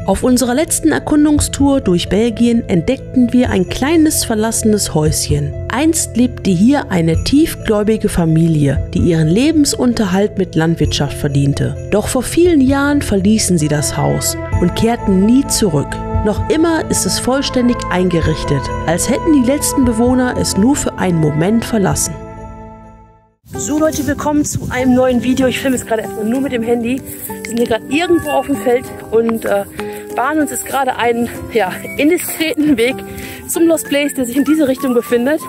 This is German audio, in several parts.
Auf unserer letzten Erkundungstour durch Belgien entdeckten wir ein kleines verlassenes Häuschen. Einst lebte hier eine tiefgläubige Familie, die ihren Lebensunterhalt mit Landwirtschaft verdiente. Doch vor vielen Jahren verließen sie das Haus und kehrten nie zurück. Noch immer ist es vollständig eingerichtet, als hätten die letzten Bewohner es nur für einen Moment verlassen. So Leute, willkommen zu einem neuen Video. Ich filme es gerade erstmal nur mit dem Handy. Wir sind hier gerade irgendwo auf dem Feld und bahnen uns jetzt gerade einen indiskreten Weg zum Lost Place, der sich in diese Richtung befindet.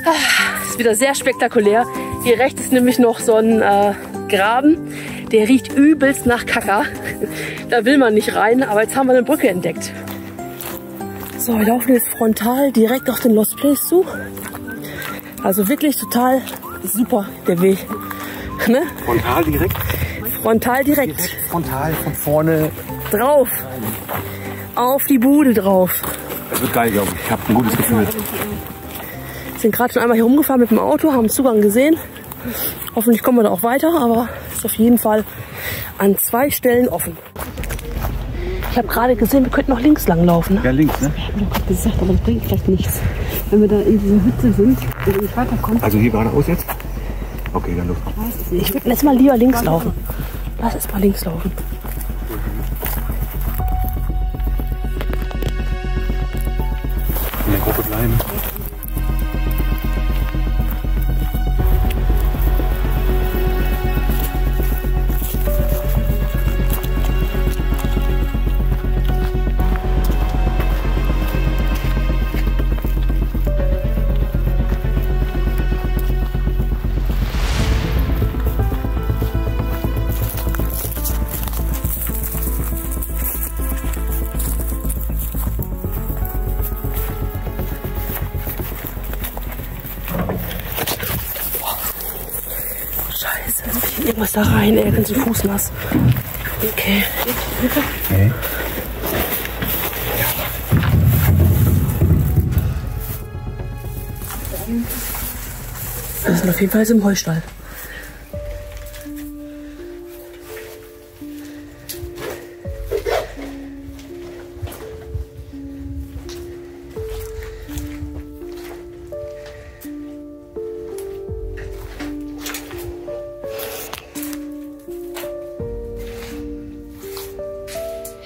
Das ist wieder sehr spektakulär. Hier rechts ist nämlich noch so ein Graben. Der riecht übelst nach Kaka. Da will man nicht rein, aber jetzt haben wir eine Brücke entdeckt. So, wir laufen jetzt frontal direkt auf den Lost Place zu. Also wirklich total super der Weg. Ne? Frontal direkt? Frontal direkt. Frontal von vorne drauf. Auf die Bude drauf. Das wird geil, glaube ich. Ich habe ein gutes Gefühl. Wir sind gerade schon einmal hier rumgefahren mit dem Auto, haben Zugang gesehen. Hoffentlich kommen wir da auch weiter, aber ist auf jeden Fall an 2 Stellen offen. Ich habe gerade gesehen, wir könnten noch links lang laufen. Ne? Ja, links, ne? Ich habe doch gerade gesagt, aber das bringt vielleicht nichts. Wenn wir da in dieser Hütte sind und nicht weiterkommen. Also hier geradeaus jetzt? Okay, dann los. Ich würde jetzt mal lieber links laufen. Lass jetzt mal links laufen. In der Gruppe bleiben. Irgendwas da rein, ey, ganz den Fuß nass. Okay. Okay. Wir sind auf jeden Fall jetzt im Heustall.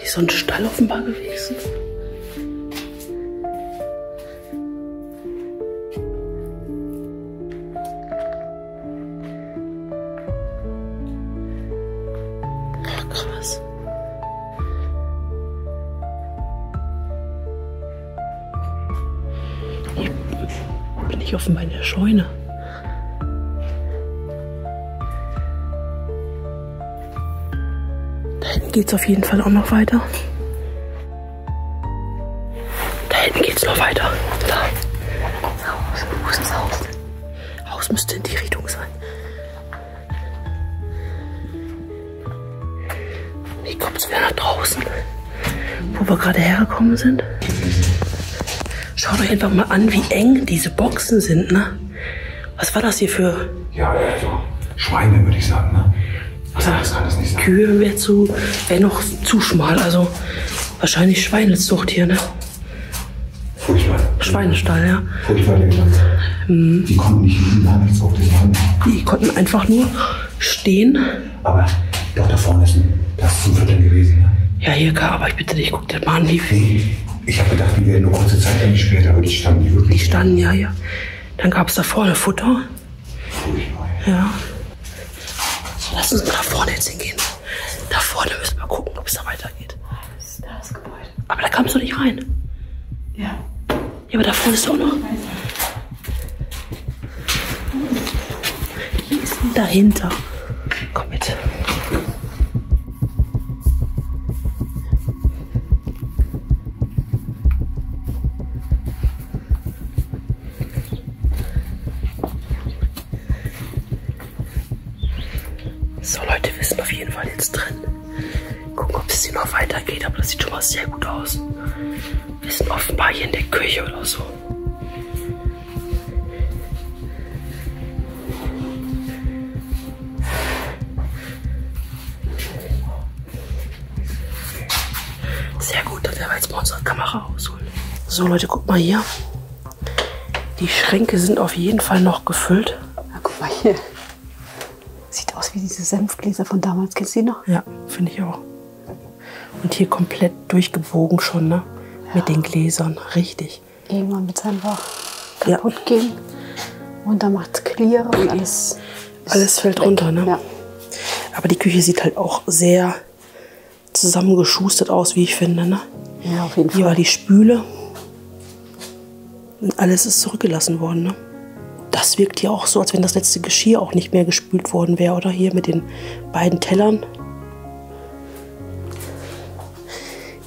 So ein Stall offenbar gewesen. Ach, krass. Hier bin ich offenbar in der Scheune. Geht es auf jeden Fall auch noch weiter. Da hinten geht es noch weiter. Da. Haus. Wo ist das Haus? Haus müsste in die Richtung sein. Hier kommt es wieder nach draußen. Wo wir gerade hergekommen sind. Schaut euch einfach mal an, wie eng diese Boxen sind, ne? Was war das hier für... Ja, also Schweine würde ich sagen, ne? Also, das kann das nicht sein. Kühe wäre noch zu schmal, also wahrscheinlich Schweinezucht hier, ne? Furchtbar. Schweinestall, ja. Furchtbar, der Gedanke. Die konnten nicht liegen, gar nichts auf den Mann. Die konnten einfach nur stehen. Aber doch, da vorne ist zum Füttern gewesen, ne? Ja, hier, aber ich bitte dich, guck dir mal an, wie viel. Nee, ich habe gedacht, die werden nur kurze Zeit eingesperrt, aber die standen wirklich. Die standen, ja, ja. Dann gab es da vorne Futter. Furchtbar. Ja. Lass uns mal da vorne jetzt hingehen. Da vorne müssen wir gucken, ob es da weitergeht. Das Gebäude. Aber da kamst du nicht rein. Ja. Ja, aber da vorne ist doch noch. Wie ist denn dahinter? Komm mit. So Leute, wir sind auf jeden Fall jetzt drin. Gucken, ob es hier noch weitergeht, aber das sieht schon mal sehr gut aus. Wir sind offenbar hier in der Küche oder so. Sehr gut, dann werden wir jetzt mal unsere Kamera rausholen. So Leute, guck mal hier. Die Schränke sind auf jeden Fall noch gefüllt. Ja, guck mal hier. Sieht aus wie diese Senfgläser von damals. Kennst du die noch? Ja, finde ich auch. Und hier komplett durchgebogen schon, ne? Ja. Mit den Gläsern, richtig. Irgendwann wird es einfach kaputt gehen. Und dann macht es clear und alles fällt runter, ne? Ja. Aber die Küche sieht halt auch sehr zusammengeschustert aus, wie ich finde, ne? Ja, auf jeden Fall. Hier war die Spüle. Und alles ist zurückgelassen worden, ne? Das wirkt hier auch so, als wenn das letzte Geschirr auch nicht mehr gespült worden wäre, oder? Hier mit den beiden Tellern.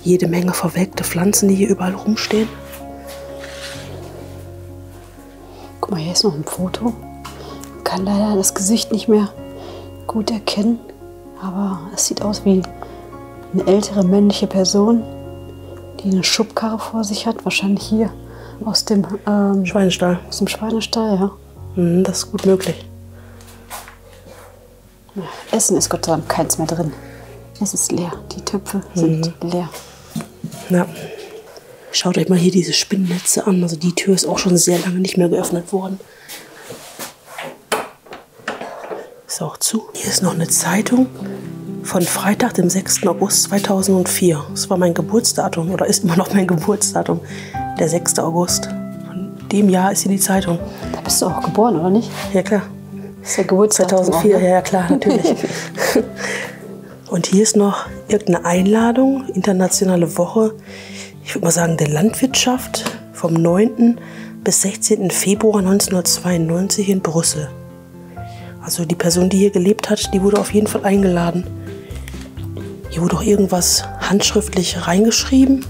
Jede Menge verwelkte Pflanzen, die hier überall rumstehen. Guck mal, hier ist noch ein Foto. Man kann leider das Gesicht nicht mehr gut erkennen. Aber es sieht aus wie eine ältere männliche Person, die eine Schubkarre vor sich hat. Wahrscheinlich hier aus dem Schweinestall. Aus dem Schweinestall, ja. Das ist gut möglich. Essen ist Gott sei Dank keins mehr drin. Es ist leer. Die Töpfe sind leer. Ja. Schaut euch mal hier diese Spinnennetze an. Also die Tür ist auch schon sehr lange nicht mehr geöffnet worden. Ist auch zu. Hier ist noch eine Zeitung von Freitag, dem 6. August 2004. Das war mein Geburtsdatum oder ist immer noch mein Geburtsdatum. Der 6. August. Von dem Jahr ist hier die Zeitung. Da bist du auch geboren, oder nicht? Ja, klar. Das ist der Geburtstag 2004, auch, ne? ja klar, natürlich. Und hier ist noch irgendeine Einladung, internationale Woche, ich würde mal sagen, der Landwirtschaft vom 9. bis 16. Februar 1992 in Brüssel. Also die Person, die hier gelebt hat, die wurde auf jeden Fall eingeladen. Hier wurde auch irgendwas handschriftlich reingeschrieben.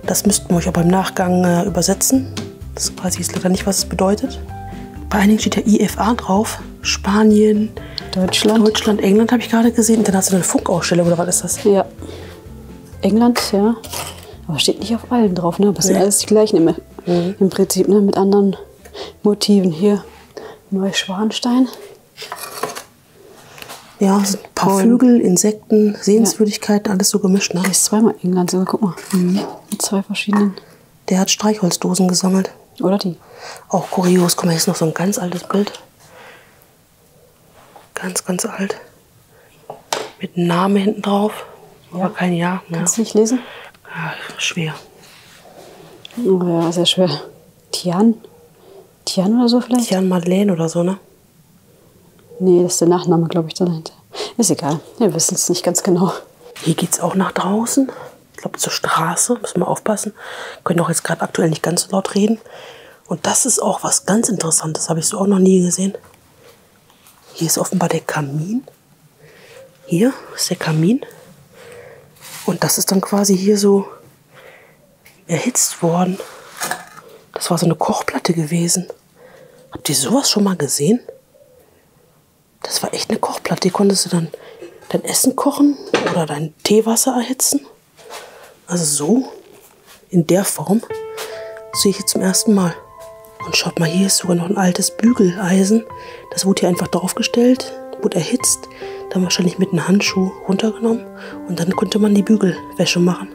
Das müssten wir euch aber im Nachgang übersetzen. Das weiß ich jetzt leider nicht, was es bedeutet. Bei einigen steht ja IFA drauf. Spanien, Deutschland, England habe ich gerade gesehen. Internationale Funkausstellung, oder was ist das? Ja. England, ja. Aber steht nicht auf allen drauf, ne? Aber es sind alles die gleichen im Prinzip, ne? Mit anderen Motiven. Hier Neuschwanstein. Ja, sind ein paar Vögel, Insekten, Sehenswürdigkeiten, alles so gemischt. Ne? Hier ist zweimal England sogar, guck mal. Mit zwei verschiedenen. Der hat Streichholzdosen gesammelt. Oder die. Auch kurios. Guck mal, hier ist noch so ein ganz altes Bild. Ganz, ganz alt. Mit einem Namen hinten drauf. Ja. Aber kein Jahr. Kannst du nicht lesen? Ja, schwer. Oh ja, sehr schwer. Tian oder so vielleicht? Tian Madeleine oder so, ne? Nee, das ist der Nachname, glaube ich, dahinter. Ist egal, wir wissen es nicht ganz genau. Hier geht es auch nach draußen. Ich glaube, zur Straße. Müssen wir aufpassen. Können auch jetzt gerade aktuell nicht ganz so laut reden. Und das ist auch was ganz Interessantes. Habe ich so auch noch nie gesehen. Hier ist offenbar der Kamin. Hier ist der Kamin. Und das ist dann quasi hier so erhitzt worden. Das war so eine Kochplatte gewesen. Habt ihr sowas schon mal gesehen? Das war echt eine Kochplatte. Die konntest du dann dein Essen kochen oder dein Teewasser erhitzen. Also so, in der Form, sehe ich jetzt zum ersten Mal. Und schaut mal, hier ist sogar noch ein altes Bügeleisen. Das wurde hier einfach draufgestellt, wurde erhitzt, dann wahrscheinlich mit einem Handschuh runtergenommen und dann konnte man die Bügelwäsche machen.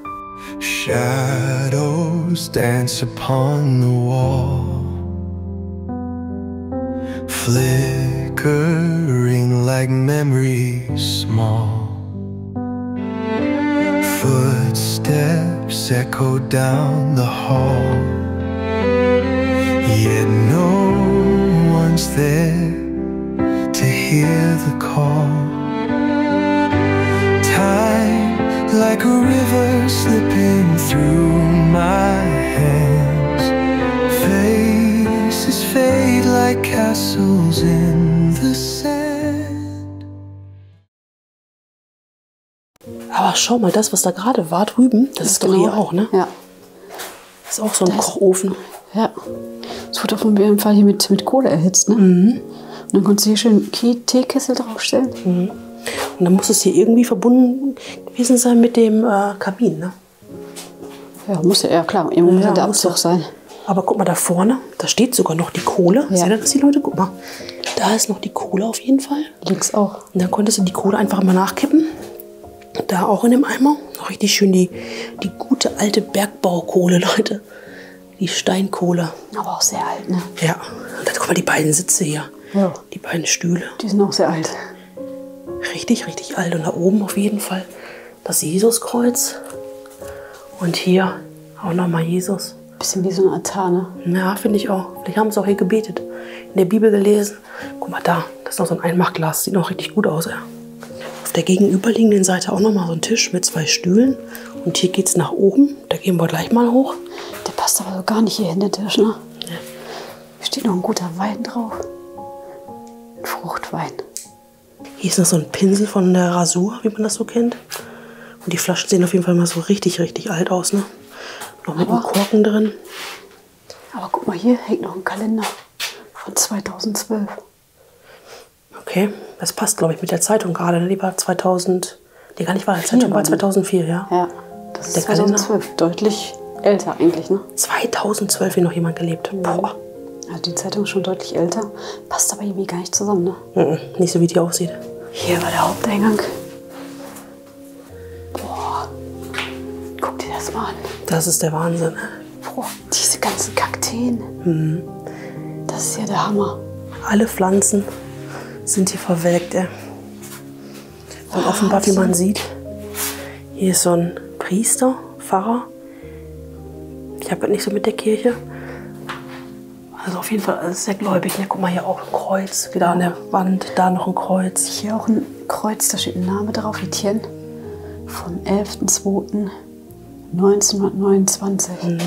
Shadows dance upon the wall, flickering like memories small. Footsteps echo down the hall, yet no one's there to hear the call. Time like a river slipping through my hands. Faces fade like castles in the sand. Aber schau mal, das, was da gerade war drüben, das ist doch hier auch, ne? Ja. Das ist auch so ein Kochofen. Ja. Es wurde auf jeden Fall hier mit Kohle erhitzt, ne? Und dann konntest du hier schön Teekessel draufstellen. Und dann muss es hier irgendwie verbunden gewesen sein mit dem Kamin, ne? Ja, muss ja klar. Irgendwo muss ja der Abzug sein. Aber guck mal da vorne, da steht sogar noch die Kohle. Ja. Seht ihr das, die Leute? Guck mal, da ist noch die Kohle auf jeden Fall. Links auch. Und dann konntest du die Kohle einfach mal nachkippen. Da auch in dem Eimer. Noch richtig schön die gute alte Bergbaukohle, Leute. Die Steinkohle. Aber auch sehr alt, ne? Ja. Und dann guck mal, die beiden Sitze hier. Ja. Die beiden Stühle. Die sind auch sehr alt. Richtig, richtig alt. Und da oben auf jeden Fall das Jesuskreuz. Und hier auch nochmal Jesus. Bisschen wie so ein Altar, ne? Ja, finde ich auch. Vielleicht haben sie auch hier gebetet. In der Bibel gelesen. Guck mal da. Das ist noch so ein Einmachglas. Sieht noch richtig gut aus, ja. Auf der gegenüberliegenden Seite auch nochmal so ein Tisch mit 2 Stühlen. Und hier geht's nach oben. Da gehen wir gleich mal hoch. Der passt aber so gar nicht hier hin, der Tisch, ne? Ja. Hier steht noch ein guter Wein drauf. Ein Fruchtwein. Hier ist noch so ein Pinsel von der Rasur, wie man das so kennt. Und die Flaschen sehen auf jeden Fall mal so richtig, richtig alt aus, ne? Noch mit einem Korken drin. Aber guck mal, hier hängt noch ein Kalender von 2012. Okay, das passt, glaube ich, mit der Zeitung gerade. Ne? Die war 2000, die gar nicht war, die Zeitung war 2004, ja. Ja, das ist Der Kalender? 2012. Deutlich älter eigentlich, ne? 2012 hier noch jemand gelebt. Boah. Also die Zeitung ist schon deutlich älter. Passt aber irgendwie gar nicht zusammen, ne? Nicht so, wie die aussieht. Hier war der Haupteingang. Boah, guck dir das mal an. Das ist der Wahnsinn. Boah, diese ganzen Kakteen. Das ist ja der Hammer. Alle Pflanzen sind hier verwelkt, ey. Und offenbar, wie man sieht, hier ist so ein Priester, Pfarrer. Ich habe nicht so mit der Kirche. Also auf jeden Fall alles sehr gläubig. Ja, guck mal, hier auch ein Kreuz. Wieder an der Wand, da noch ein Kreuz. Hier auch ein Kreuz, da steht ein Name drauf, Etienne. Vom 11.02.1929.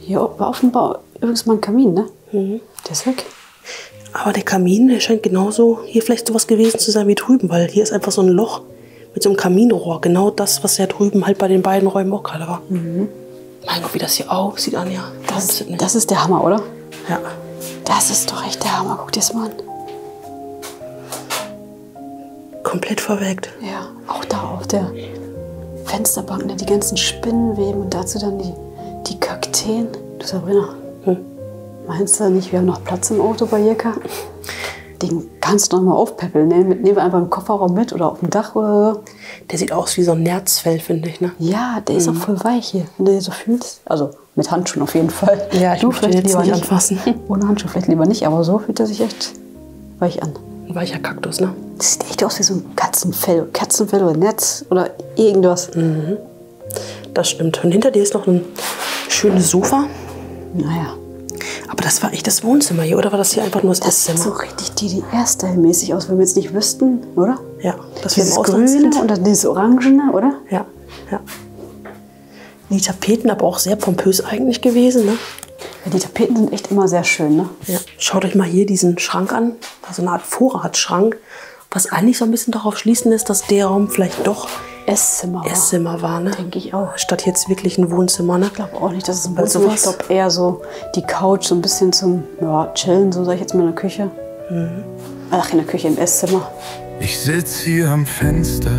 Hier war offenbar übrigens mal ein Kamin, ne? Der ist weg. Aber der Kamin, der scheint genauso hier vielleicht sowas gewesen zu sein wie drüben, weil hier ist einfach so ein Loch mit so einem Kaminrohr. Genau das, was ja drüben halt bei den beiden Räumen auch gerade war. Mein Gott, wie das hier aussieht, Anja. Das ist der Hammer, oder? Ja. Das ist doch echt der Hammer. Guck dir das mal an. Komplett verwelkt. Ja, auch da auf der Fensterbank, ne, die ganzen Spinnenweben und dazu dann die Kakteen. Du Sabrina, meinst du nicht, wir haben noch Platz im Auto bei Jekka? Den kannst du noch mal aufpäppeln. Nehmen wir einfach im Kofferraum mit oder auf dem Dach oder so. Der sieht aus wie so ein Nerzfell, finde ich, ne? Ja, der ist auch voll weich hier, wenn du den so fühlst. Also mit Handschuhen auf jeden Fall. Ja, ich möchte vielleicht jetzt lieber nicht anfassen. Ohne Handschuhe vielleicht lieber nicht, aber so fühlt er sich echt weich an. Ein weicher Kaktus, ne? Das sieht echt aus wie so ein Katzenfell oder Netz oder irgendwas. Das stimmt. Und hinter dir ist noch ein schönes Sofa. Naja. Aber das war echt das Wohnzimmer hier, oder war das hier einfach nur das Das sieht Esszimmer? so richtig DDR-Style-mäßig aus, wenn wir jetzt nicht wüssten, oder? Ja, das wir im Dieses Ausland Grüne sind. und dann dieses Orangene, oder? Ja, ja. Die Tapeten aber auch sehr pompös eigentlich gewesen, ne? Ja, die Tapeten sind echt immer sehr schön, ne? Ja. Schaut euch mal hier diesen Schrank an. Also eine Art Vorratsschrank. Was eigentlich so ein bisschen darauf schließen lässt, dass der Raum vielleicht doch Esszimmer war, ne? Denke ich auch. Statt jetzt wirklich ein Wohnzimmer, ne? Ich glaube auch nicht, dass es ein Weil Wohnzimmer ist. Ich sowas- glaube eher so die Couch, so ein bisschen zum Chillen, so sage ich jetzt mal in der Küche. Ach, in der Küche, im Esszimmer. Ich sitz hier am Fenster,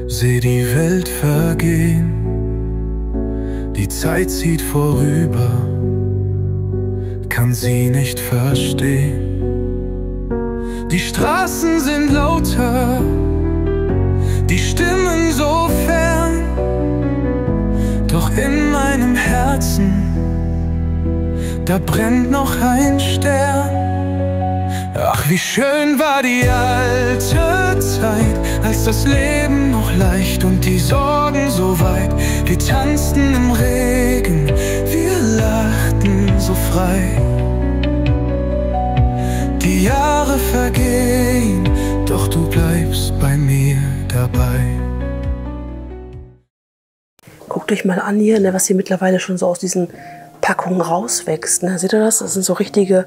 seh die Welt vergehen. Die Zeit zieht vorüber, kann sie nicht verstehen. Die Straßen sind lauter, die Stimmen so fern. Doch in meinem Herzen, da brennt noch ein Stern. Ach, wie schön war die alte Zeit, als das Leben noch leicht und die Sorgen so weit. Wir tanzten im Regen, wir lachten so frei. Die Jahre vergehen, doch du bleibst bei mir dabei. Guckt euch mal an hier, ne, was hier mittlerweile schon so aus diesen Packungen rauswächst. Ne? Seht ihr das? Das sind so richtige,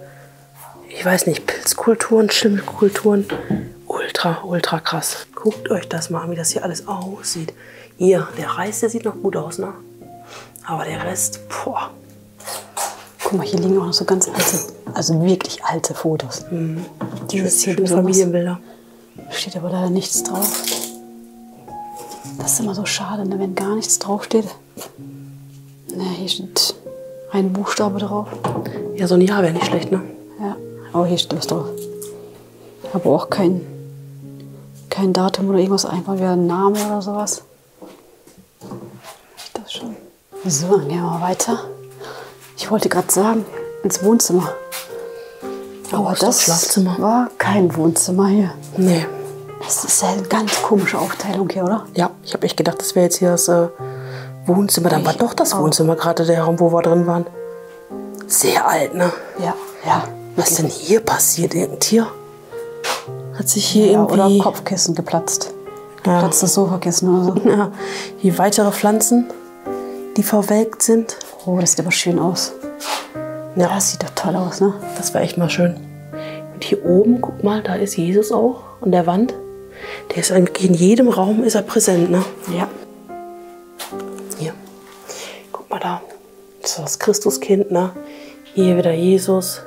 ich weiß nicht, Pilzkulturen, Schimmelkulturen. Ultra, ultra krass. Guckt euch das mal an, wie das hier alles aussieht. Hier, der Reis, der sieht noch gut aus, ne? Aber der Rest, boah. Guck mal, hier liegen auch noch so ganz alte, also wirklich alte Fotos. Dieses hier Schöne besonders. Familienbilder. Steht aber leider nichts drauf. Das ist immer so schade, ne, wenn gar nichts draufsteht. Ne, hier steht ein Buchstabe drauf. Ja, so ein Jahr wäre nicht schlecht, ne? Ja, aber hier steht was drauf. Aber auch kein kein Datum oder irgendwas, einfach wieder ein Name oder sowas. Das schon. So, dann gehen wir mal weiter. Ich wollte gerade sagen, ins Wohnzimmer. Aber ist doch das Schlafzimmer. war kein Wohnzimmer hier. Nee. Das ist ja eine ganz komische Aufteilung hier, oder? Ja, ich habe echt gedacht, das wäre jetzt hier das Wohnzimmer. Dann war doch das Wohnzimmer gerade der Raum, wo wir drin waren. Sehr alt, ne? Ja, ja. Was ist denn hier passiert? Irgendein Tier? Hat sich hier Ja, oder irgendwie... Kopfkissen geplatzt. Ja. Geplatztes Sofakissen oder so. Ja, hier weitere Pflanzen, die verwelkt sind. Oh, das sieht aber schön aus. Ja, Das sieht doch toll aus, ne? das war echt mal schön. Und hier oben, guck mal, da ist Jesus auch an der Wand. Der ist eigentlich in jedem Raum ist er präsent, ne? Ja. Hier, guck mal da. Das ist das Christuskind, ne? Hier wieder Jesus.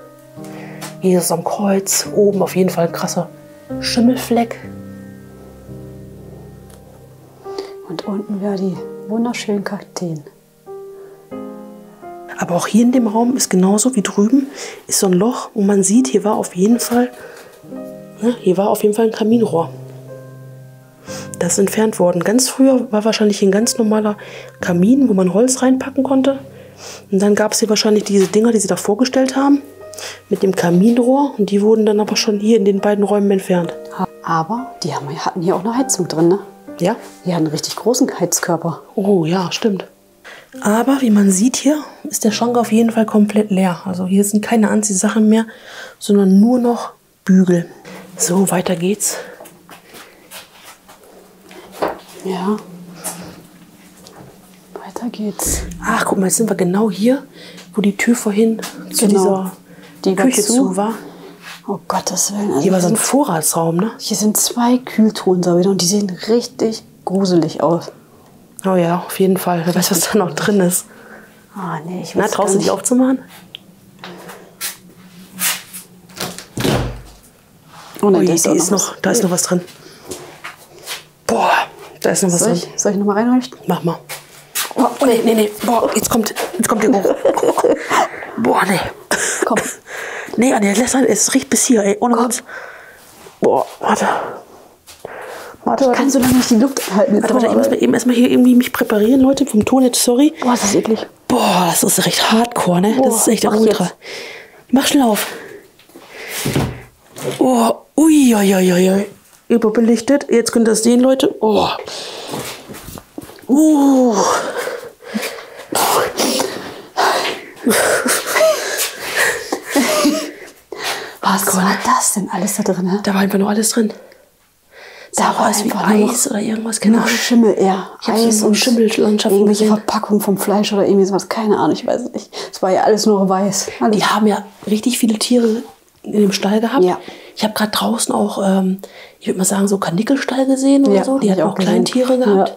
Jesus am Kreuz. Oben auf jeden Fall ein krasser Schimmelfleck. Und unten wäre die wunderschönen Kakteen. Aber auch hier in dem Raum ist genauso wie drüben ist so ein Loch, wo man sieht, hier war auf jeden Fall, ne, hier war auf jeden Fall ein Kaminrohr. Das ist entfernt worden. Ganz früher war wahrscheinlich ein ganz normaler Kamin, wo man Holz reinpacken konnte. Und dann gab es hier wahrscheinlich diese Dinger, die sie da vorgestellt haben, mit dem Kaminrohr. Und die wurden dann aber schon hier in den beiden Räumen entfernt. Aber die hatten hier auch eine Heizung drin, ne? Ja? Die hatten einen richtig großen Heizkörper. Oh ja, stimmt. Aber wie man sieht hier, ist der Schrank auf jeden Fall komplett leer. Also hier sind keine Anziehsachen mehr, sondern nur noch Bügel. So, weiter geht's. Ja. Weiter geht's. Ach, guck mal, jetzt sind wir genau hier, wo die Tür vorhin zu Genau. dieser Die war Küche zu. zu war. Oh Gottes Willen. Also Hier war so ein sind, Vorratsraum, ne? hier sind 2 Kühltruhen und die sehen richtig gruselig aus. Oh ja, auf jeden Fall. Wer weiß, was da noch drin ist. Ah, nee, ich Na, weiß traust du dich aufzumachen? Oh, nein, Ui, da ist, auch da ist noch was drin. Boah, da ist noch was Soll drin. ich noch mal reinleuchten? Mach mal. Oh, nee. Boah, jetzt kommt der Geruch. Boah, nee. Komm. Nee, Anja, es riecht bis hier, ey. Ohne Witz. Boah, warte. Ich kann so lange nicht die Luft halten. Warte, ich muss mir eben erstmal hier irgendwie mich präparieren, Leute, vom Ton jetzt, sorry. Boah, das ist eklig. Boah, das ist recht hardcore, ne? Boah, Das ist echt der mach Ultra. jetzt. Mach schnell auf. Oh, ui. Überbelichtet. Jetzt könnt ihr das sehen, Leute. Oh. Was war das denn alles da drin? Ne? Da war einfach nur alles drin. Da war es wie einfach nur Eis oder irgendwas, keine Noch Ahnung. Schimmel, ja. Ich habe Eis so und Schimmellandschaften irgendwelche gesehen. Verpackungen vom Fleisch oder irgendwie sowas. Keine Ahnung, ich weiß es nicht. Es war ja alles nur weiß. Alles. Die haben ja richtig viele Tiere in dem Stall gehabt. Ja. Ich habe gerade draußen auch, ich würde mal sagen, so Karnickelstall gesehen oder Ja, so. Die hab ich hatten auch auch Kleintiere gesehen. gehabt. Ja.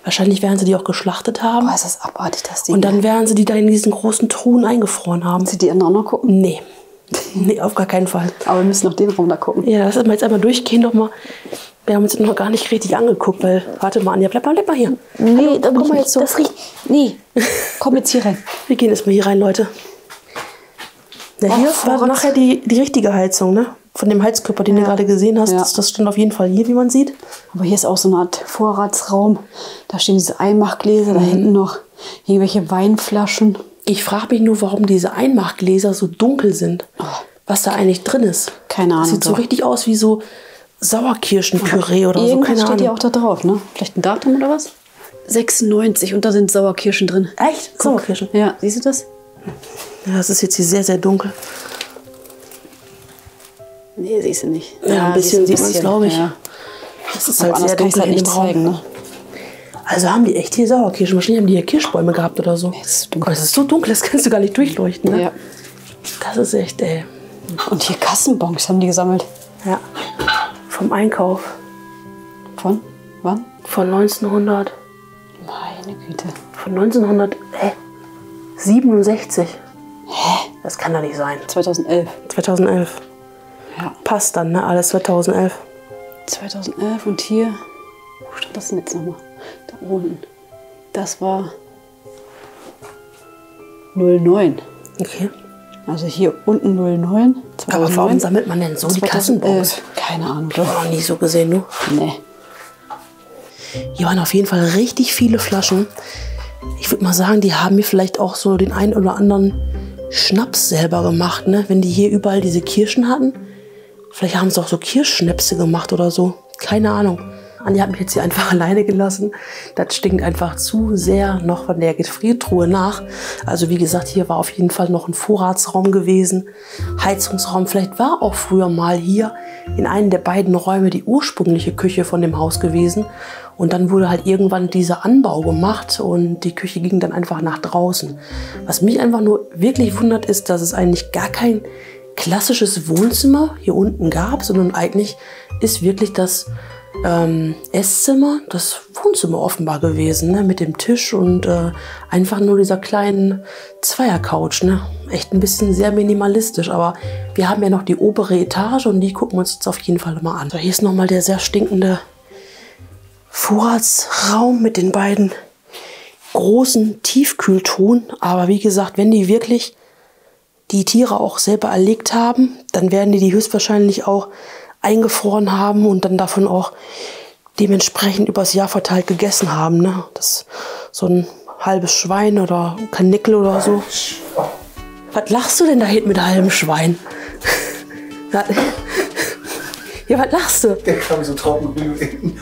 Wahrscheinlich werden sie die auch geschlachtet haben. Boah, ist das abartig, das Ding. Und dann werden sie die da in diesen großen Truhen eingefroren haben. Sie die anderen auch noch gucken? Nee. Nee, auf gar keinen Fall. Aber wir müssen noch den Raum da gucken. Ja, lass uns mal jetzt einmal durchgehen doch mal. Wir haben uns noch gar nicht richtig angeguckt, weil, warte mal, Anja, bleib mal hier. Nee, dann komm mal jetzt so. Das riecht. Nee, komm jetzt hier rein. Wir gehen erstmal hier rein, Leute. Ja, hier war nachher die richtige Heizung, ne? Von dem Heizkörper, den du gerade gesehen hast. Ja. Das stand auf jeden Fall hier, wie man sieht. Aber hier ist auch so eine Art Vorratsraum. Da stehen diese Einmachgläser, da hinten noch irgendwelche Weinflaschen. Ich frage mich nur, warum diese Einmachgläser so dunkel sind. Was da eigentlich drin ist. Keine Ahnung. Das sieht so richtig aus wie so Sauerkirschenpüree oder so. Irgendwas Keine steht ja Ahnung. auch da drauf, ne? Vielleicht ein Datum oder was? 96 und da sind Sauerkirschen drin. Echt? Guck. Sauerkirschen? Ja, siehst du das? Ja, das ist jetzt hier sehr, sehr dunkel. Nee, siehst du nicht. Ja, ein bisschen siehst du sieht man es, glaube ich. Ja. Das ist Aber halt sehr anders kann ich dunkel halt in nicht dem Raum. zeigen, ne? Also haben die echt hier Sauerkirschen. Wahrscheinlich haben die hier Kirschbäume gehabt oder so. das ist dunkel. Das ist so dunkel, das kannst du gar nicht durchleuchten. Ne? Ja. Das ist echt, ey. Und hier Kassenbons haben die gesammelt. Ja. Vom Einkauf. Von? Wann? Von 1900. Meine Güte. Von 1967. Hä? Das kann doch nicht sein. 2011. 2011. Ja. Passt dann, ne? Alles 2011. 2011 und hier, wo stand das denn jetzt nochmal? Da unten. Das war 09. Okay. Also hier unten 09. 2009. Aber warum sammelt man denn so die 2011. Kassenbons? Keine Ahnung. Noch nie so gesehen, du? Nee. Hier waren auf jeden Fall richtig viele Flaschen. Ich würde mal sagen, die haben mir vielleicht auch so den einen oder anderen Schnaps selber gemacht, ne? Wenn die hier überall diese Kirschen hatten. Vielleicht haben sie auch so Kirschschnäpse gemacht oder so. Keine Ahnung. Anja hat mich jetzt hier einfach alleine gelassen. Das stinkt einfach zu sehr noch von der Gefriertruhe nach. Also wie gesagt, hier war auf jeden Fall noch ein Vorratsraum gewesen. Heizungsraum. Vielleicht war auch früher mal hier in einem der beiden Räume die ursprüngliche Küche von dem Haus gewesen. Und dann wurde halt irgendwann dieser Anbau gemacht und die Küche ging dann einfach nach draußen. Was mich einfach nur wirklich wundert, ist, dass es eigentlich gar kein klassisches Wohnzimmer hier unten gab, sondern eigentlich ist wirklich das Esszimmer, das Wohnzimmer offenbar gewesen, ne? Mit dem Tisch und einfach nur dieser kleinen Zweiercouch. Ne? Echt ein bisschen sehr minimalistisch, aber wir haben ja noch die obere Etage und die gucken wir uns jetzt auf jeden Fall mal an. So, hier ist nochmal der sehr stinkende Vorratsraum mit den beiden großen Tiefkühltruhen. Aber wie gesagt, wenn die wirklich die Tiere auch selber erlegt haben, dann werden die höchstwahrscheinlich auch eingefroren haben und dann davon auch dementsprechend übers Jahr verteilt gegessen haben. Ne? Das so ein halbes Schwein oder Karnickel oder so. Was lachst du denn da hinten mit halbem Schwein? Ja, was lachst du? Der kam so trocken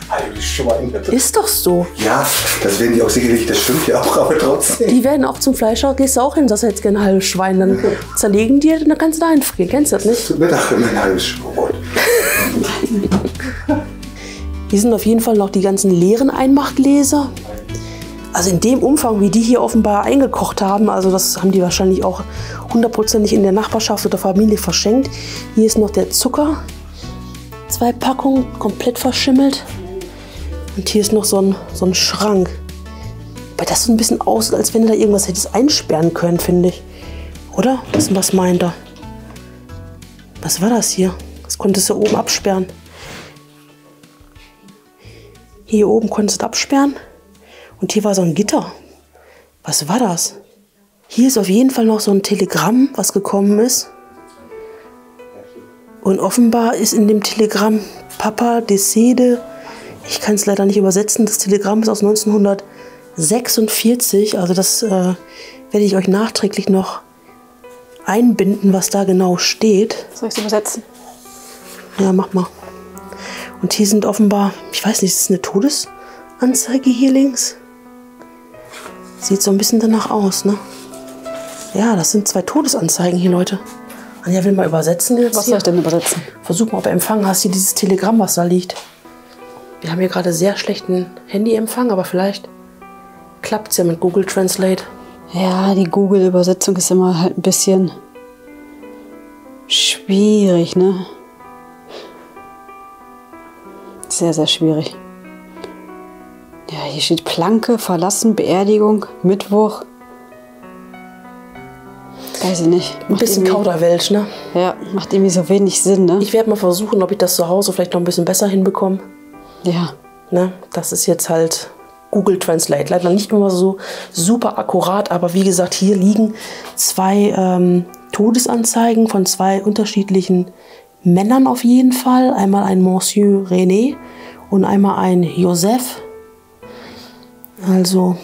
halbes Schwein. Ist doch so. Ja, das werden die auch sicherlich, das stimmt ja auch, aber trotzdem. Die werden auch zum Fleischer, gehst du auch hin, sagst du jetzt gerne ein halbes Schwein, dann zerlegen die und dann kannst du da einfrieren. Kennst du das nicht? Zum Mittag immer ein halbes Schwein. Hier sind auf jeden Fall noch die ganzen leeren Einmachtgläser. Also in dem Umfang, wie die hier offenbar eingekocht haben, also das haben die wahrscheinlich auch hundertprozentig in der Nachbarschaft oder Familie verschenkt. Hier ist noch der Zucker. 2 Packungen, komplett verschimmelt. Und hier ist noch so ein Schrank. Aber das sieht ein bisschen aus, als wenn du da irgendwas hättest einsperren können, finde ich. Oder? Was meint er? Was war das hier? Das konntest du oben absperren. Hier oben konntest du absperren. Und hier war so ein Gitter. Was war das? Hier ist auf jeden Fall noch so ein Telegramm, was gekommen ist. Und offenbar ist in dem Telegramm Papa décédé. Ich kann es leider nicht übersetzen. Das Telegramm ist aus 1946. Also das werde ich euch nachträglich noch einbinden, was da genau steht. Soll ich es übersetzen? Ja, mach mal. Und hier sind offenbar, ich weiß nicht, ist es eine Todesanzeige hier links? Sieht so ein bisschen danach aus, ne? Ja, das sind 2 Todesanzeigen hier, Leute. Anja will mal übersetzen jetzt. Was soll ich denn übersetzen? Versuch mal, ob er Empfang hast. Hier dieses Telegramm, was da liegt. Wir haben hier gerade sehr schlechten Handyempfang, aber vielleicht klappt es ja mit Google Translate. Ja, die Google-Übersetzung ist immer halt ein bisschen schwierig, ne? Sehr, sehr schwierig. Ja, hier steht Planke, verlassen, Beerdigung, Mittwoch. Weiß ich nicht. Ein bisschen Kauderwelsch, ne? Ja, macht irgendwie so wenig Sinn, ne? Ich werde mal versuchen, ob ich das zu Hause vielleicht noch ein bisschen besser hinbekomme. Ja. Ne? Das ist jetzt halt Google Translate. Leider nicht immer so super akkurat, aber wie gesagt, hier liegen 2 Todesanzeigen von 2 unterschiedlichen Männern auf jeden Fall. Einmal ein Monsieur René und einmal ein Joseph. Also,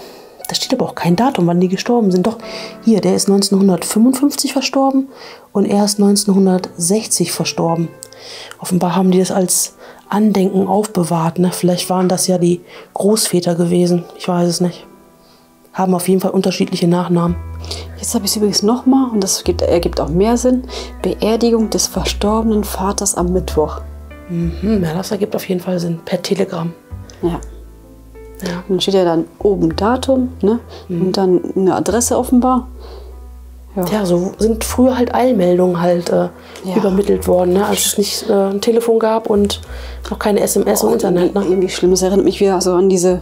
da steht aber auch kein Datum, wann die gestorben sind. Doch, hier, der ist 1955 verstorben und er ist 1960 verstorben. Offenbar haben die das als Andenken aufbewahrt. Ne? Vielleicht waren das ja die Großväter gewesen. Ich weiß es nicht. Haben auf jeden Fall unterschiedliche Nachnamen. Jetzt habe ich es übrigens nochmal, und das ergibt auch mehr Sinn. Beerdigung des verstorbenen Vaters am Mittwoch. Ja, das ergibt auf jeden Fall Sinn. Per Telegramm. Ja. Ja. Und dann steht ja dann oben Datum, ne? Und dann eine Adresse offenbar. Ja, so sind früher halt Eilmeldungen halt übermittelt worden, ne? Als es nicht ein Telefon gab und noch keine SMS und Internet. Ne? Irgendwie schlimm. Das erinnert mich wieder so an diese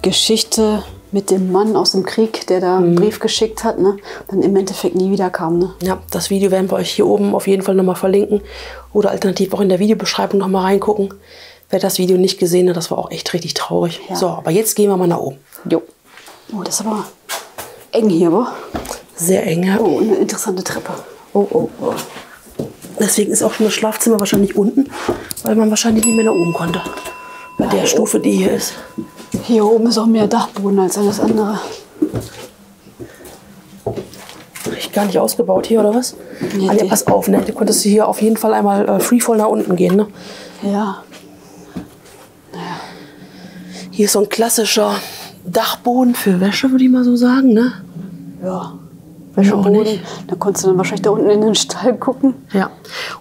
Geschichte mit dem Mann aus dem Krieg, der da einen Brief geschickt hat, ne? Dann im Endeffekt nie wieder kam. Ne? Ja, das Video werden wir euch hier oben auf jeden Fall nochmal verlinken oder alternativ auch in der Videobeschreibung nochmal reingucken. Wer das Video nicht gesehen hat, das war auch echt richtig traurig. Ja. So, aber jetzt gehen wir mal nach oben. Jo. Oh, das ist aber eng hier, wa? Sehr eng, ja. Oh, eine interessante Treppe. Oh, oh, oh. Deswegen ist auch schon das Schlafzimmer wahrscheinlich unten, weil man wahrscheinlich nicht mehr nach oben konnte. Bei der Stufe, die hier ist. Hier oben ist auch mehr Dachboden als alles andere. Riecht gar nicht ausgebaut hier, oder was? Nee, Anja, pass auf, ne? Du konntest hier auf jeden Fall einmal freefall nach unten gehen, ne? Ja. Hier ist so ein klassischer Dachboden für Wäsche, würde ich mal so sagen, ne? Ja. Wäscheboden. Da konntest du dann wahrscheinlich da unten in den Stall gucken. Ja.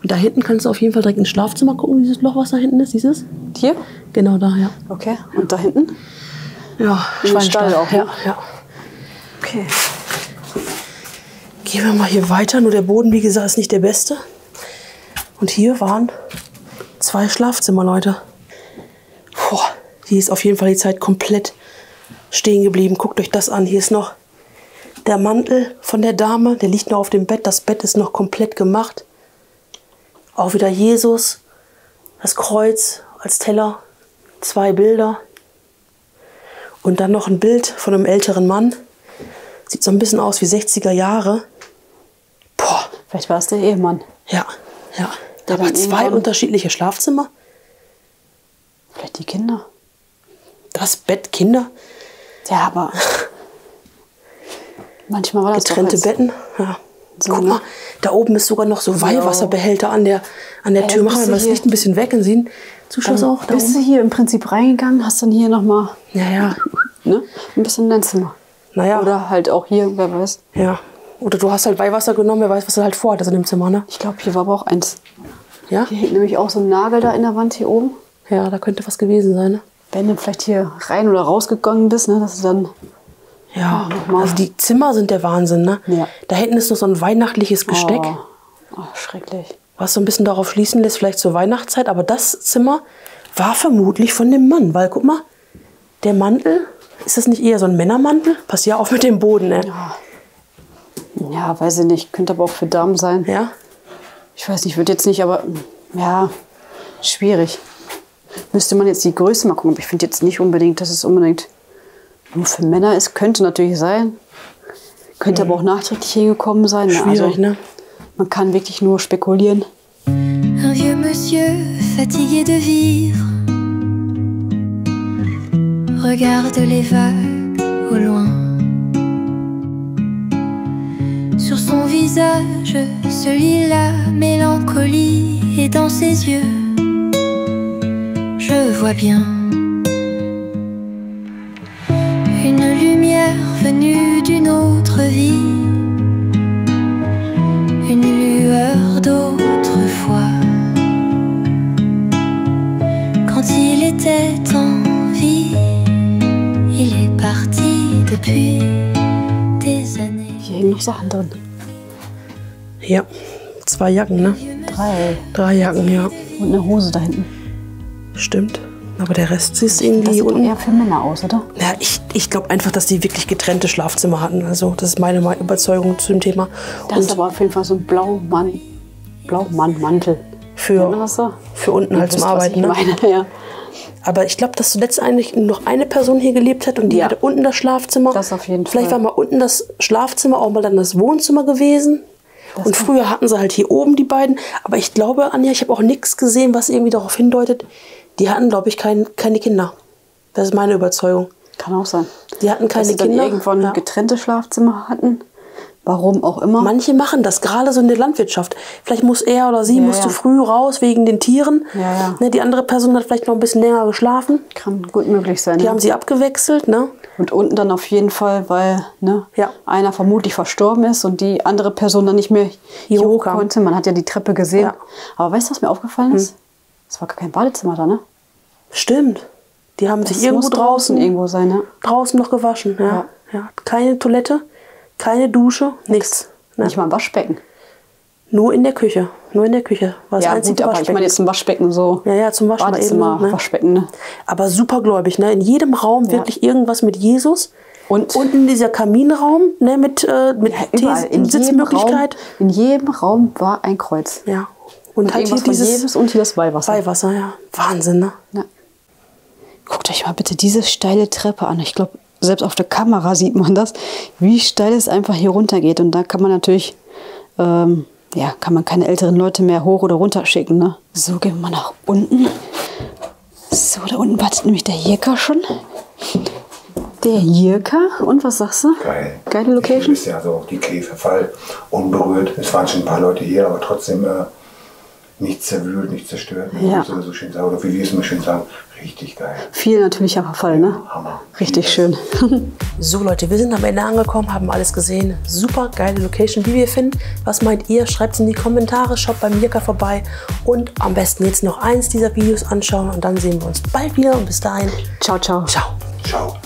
Und da hinten kannst du auf jeden Fall direkt ins Schlafzimmer gucken, dieses Loch, was da hinten ist, dieses? Hier? Genau da, ja. Okay. Und da hinten? Ja, In den Stall auch, ja, ne? ja. Okay. Gehen wir mal hier weiter. Nur der Boden, wie gesagt, ist nicht der beste. Und hier waren 2 Schlafzimmer, Leute. Boah, hier ist auf jeden Fall die Zeit komplett stehen geblieben. Guckt euch das an. Hier ist noch der Mantel von der Dame. Der liegt noch auf dem Bett. Das Bett ist noch komplett gemacht. Auch wieder Jesus. Das Kreuz als Teller. 2 Bilder. Und dann noch ein Bild von einem älteren Mann. Sieht so ein bisschen aus wie 60er Jahre. Boah. Vielleicht war es der Ehemann. Ja, ja. Der Aber dann 2 irgendwann- unterschiedliche Schlafzimmer. Vielleicht die Kinder. Das Bett, Kinder, Ja, aber manchmal war das getrennte doch jetzt Betten. Ja. so, Guck ne? mal, da oben ist sogar noch so Weihwasserbehälter an der Tür. Machen wir mal das hier- Licht ein bisschen weg und sehen Zuschauer Dann auch da bist du oben. hier im Prinzip reingegangen, hast dann hier nochmal Ja, ja. ne, ein bisschen in dein Zimmer. Naja, Oder halt auch hier, wer weiß. ja. Oder du hast halt Weihwasser genommen, wer weiß, was du halt vorhattest in dem Zimmer, ne? Ich glaube, hier war aber auch eins. Ja? Hier hängt nämlich auch so ein Nagel da in der Wand hier oben. Ja, da könnte was gewesen sein, ne? Wenn du vielleicht hier rein oder rausgegangen bist, ne, dass du dann Ja, nochmal. also die Zimmer sind der Wahnsinn, ne? Ja. Da hinten ist noch so ein weihnachtliches Gesteck, Oh, schrecklich. was so ein bisschen darauf schließen lässt, vielleicht zur Weihnachtszeit. Aber das Zimmer war vermutlich von dem Mann, weil guck mal, der Mantel, ist das nicht eher so ein Männermantel? Pass ja auf mit dem Boden, ne? Ja, weiß ich nicht. Könnte aber auch für Damen sein. Ja? Ich weiß nicht, wird jetzt nicht, aber ja, schwierig. Müsste man jetzt die Größe mal gucken. Aber ich finde jetzt nicht unbedingt, dass es unbedingt nur für Männer ist. Könnte natürlich sein. Könnte aber auch nachträglich hingekommen sein. Ne? Schwierig, Also, ne? man kann wirklich nur spekulieren. Un vieux monsieur fatigué de vivre regarde les vagues au loin. Sur son visage se lit la mélancolie et dans ses yeux je vois bien une lumière venue d'une autre vie, une lueur d'autrefois. Quand il était en vie, il est parti depuis des années. Hier hängen noch Sachen drin. Ja. 2 Jacken, ne? 3. 3 Jacken, ja. Und eine Hose da hinten. Stimmt. Aber der Rest ist Das irgendwie sieht doch unten. eher für Männer aus, oder? Ja, ich glaube einfach, dass die wirklich getrennte Schlafzimmer hatten. Also, das ist meine Überzeugung zu dem Thema. Das ist aber auf jeden Fall so ein Blaumann-Mantel. Nennt man für, das so? für unten Ihr halt zum wisst, was Arbeiten. ich Ne? meine, ja. Aber ich glaube, dass zuletzt eigentlich noch eine Person hier gelebt hat und die Ja. hatte unten das Schlafzimmer. Das auf jeden Vielleicht Fall. war mal unten das Schlafzimmer auch mal dann das Wohnzimmer gewesen. Und früher hatten sie halt hier oben die beiden. Aber ich glaube, Anja, ich habe auch nichts gesehen, was irgendwie darauf hindeutet, die hatten, glaube ich, keine Kinder. Das ist meine Überzeugung. Kann auch sein. Die hatten keine Dass sie dann Kinder. irgendwann Ja. getrennte Schlafzimmer hatten. Warum auch immer. Manche machen das, gerade so in der Landwirtschaft. Vielleicht muss er oder sie Ja, musste ja. früh raus wegen den Tieren. Ja, ja. Ne, die andere Person hat vielleicht noch ein bisschen länger geschlafen. Kann gut möglich sein. Die ne? haben sie abgewechselt. Ne? Und unten dann auf jeden Fall, weil ne, Ja. einer vermutlich verstorben ist und die andere Person dann nicht mehr hier hoch hochkam. konnte. Man hat ja die Treppe gesehen. Ja. Aber weißt du, was mir aufgefallen ist? Es war gar kein Badezimmer da, ne? Stimmt. Die haben Das sich irgendwo muss draußen draußen irgendwo sein, ne? draußen noch gewaschen. Ja. Ja. Ja. Keine Toilette, keine Dusche, nichts. Ne? Nicht mal ein Waschbecken. Nur in der Küche. Nur in der Küche. War das Ja, einzige gut, aber ich Waschbecken. meine jetzt ein Waschbecken so. Ja, ja, zum Waschen mal eben. Badezimmer, Ne? Waschbecken, ne? Aber supergläubig, ne? In jedem Raum wirklich irgendwas mit Jesus. Und in dieser Kaminraum, ne, mit überall, in jedem Sitzmöglichkeit. Raum, in jedem Raum war ein Kreuz. Ja. Und halt hier irgendwas von dieses Jesus und hier das Weihwasser. Weihwasser, ja. Wahnsinn, ne? Ja. Guckt euch mal bitte diese steile Treppe an. Ich glaube, selbst auf der Kamera sieht man das, wie steil es einfach hier runter geht. Und da kann man natürlich ja, kann man keine älteren Leute mehr hoch oder runter schicken, ne? So, gehen wir mal nach unten. So, da unten wartet nämlich der Jirka schon. Der Jirka. Und was sagst du? Geil. Geile Location? Ist ja so, die Käferfall unberührt. Es waren schon ein paar Leute hier, aber trotzdem nichts zerwühlt, nichts zerstört. Ja. Wie so schön sagen, oder wie wir es immer schön sagen, richtig geil. Viel natürlicher Verfall, ne? Hammer. Richtig schön. So Leute, wir sind am Ende angekommen, haben alles gesehen. Super geile Location, wie wir finden. Was meint ihr? Schreibt es in die Kommentare, schaut beim Jirka vorbei und am besten jetzt noch eins dieser Videos anschauen und dann sehen wir uns bald wieder und bis dahin. Ciao, ciao. Ciao. Ciao.